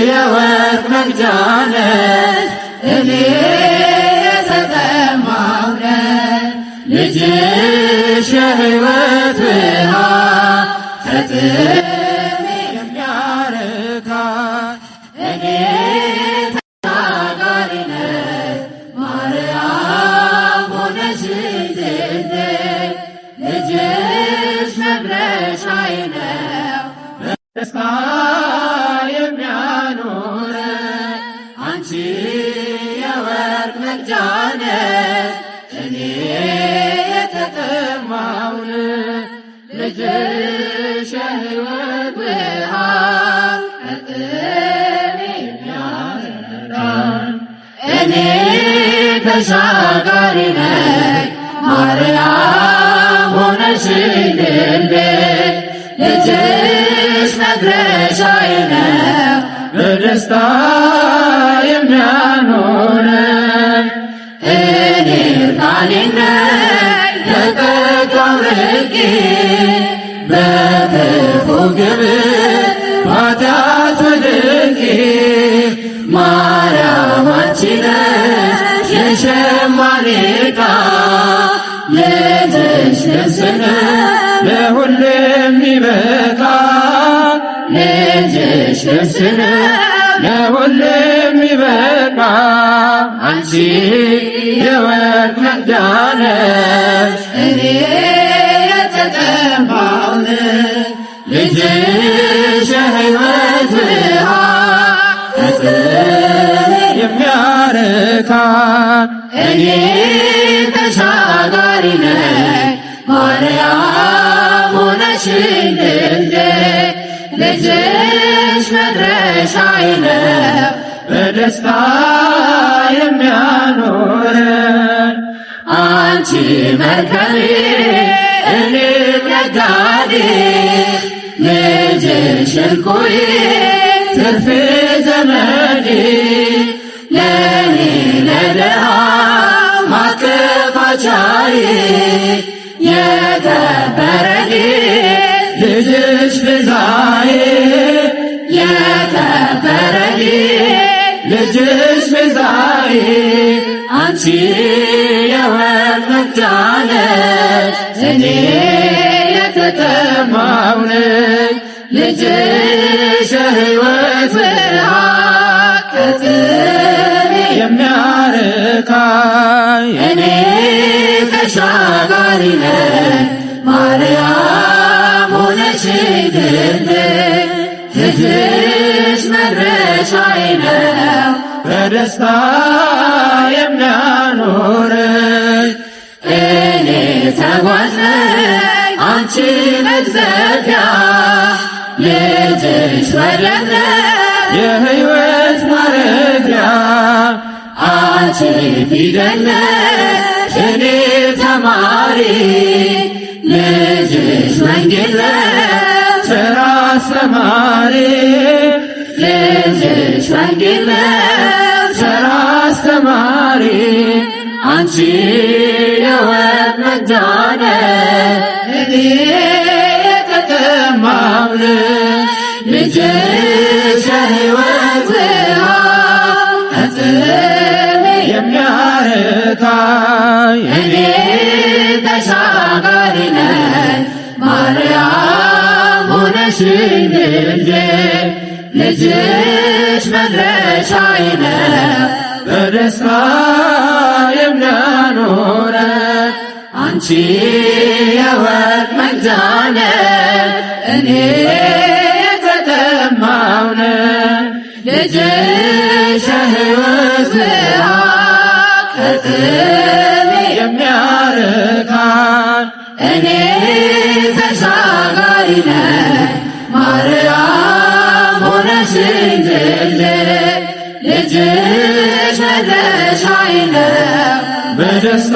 የወርቅ መቅጃ ነሽ እኔ የተጠማሁ ነኝ ልጅሽ የሕይወት ውሃ ከጥሜ የሚያረካኝ እኔ ተሻጋሪ ነኝ ማርያም ሆነሽልኝ ልጅሽ መድረሻዬ ነው በደስታ የሚያኖረኝ አንቺ የወርቅ መቅጃ ነሽ እኔ የተጠማሁ ልጅሽ የሕይወት ውሃ ከጥሜ የሚያረካኝ እኔ ተሻጋሪ ነኝ ማርያም ሆነሽልኝ ልጅሽ መድረሻዬ ነው በደስታ የሚያኖረኝ እኔ እርቃኔን ነኝ ከጸጋው ርቄ በክፉ ግብር በኃጢአት ወድቄ ማርያም አንቺ ነሽ የሸማኔ ዕቃ ልጅሽ ልብስ ነው ለሁሉ የሚበቃ ልጅሽ ልብስ ነው ለሁሉ የሚበቃ አንቺ የወርቅ መቅጃ ነሽ እኔ የተጠማሁ ልጅሽ የሕይወት ውሃ ከጥሜ የሚያረካኝ እኔ ተሻጋሪ ነኝ ማርያም ሆነሽልኝ ልጅሽ መድረሻዬ ነው በደስታ የሚያኖረኝ አንቺ መርከቤ እኔ ነጋዴ ልጅሽ ዕንቁዬ ትርፍ ዘመዴ ለእኔ ለድሃ ማከፋቻዬ የከበረልኝ ልጅሽ ቤዛዬ የከበረልኝ ልጅሽ ቤዛዬ አንቺ የወርቅ መቅጃ ነሽ እኔ የተጠማሁ ነኝ ልጅሽ የሕይወት ውሃ ከጥሜ የሚያረካኝ እኔ ተሻጋሪ ነኝ ማርያም ሆነሽልኝ ልጅሽ መድረሻዬ ነው በደስታ የሚያኖረኝ እኔ ተጓዥ ነኝ አንቺ መግዘፊያ ልጅሽ ወደብ ነሽ የሕይወት ማረፊያ አንቺ ፊደል ነሽ እኔ ተማሪ ልጅሽ ወንጌል ነሽ ቸር አስተማሪ ልጅሽ ወንጌል ነሽ ቸር አስተማሪ አንቺ የወርቅ መቅጃ ነሽ እኔ የተጠማሁ ልጅሽ የሕይወት ውሃ ከጥሜ የሚያረካኝ እኔ ተሻጋሪ ነኝ ማርያም ሆነሽልኝ ልጅሽ መድረሻዬ ነው በደስታ የሚያኖረኝ አንቺ የወርቅ መቅጃ ነሽ እኔ የተጠማሁ ልጅሽ የሕይወት ውሃ ከጥሜ የሚያረካኝ እኔ ተሻጋሪ ነኝ ማርያም ሆነሽልኝ ልጅሽ መድረሻዬ ነው በደስታ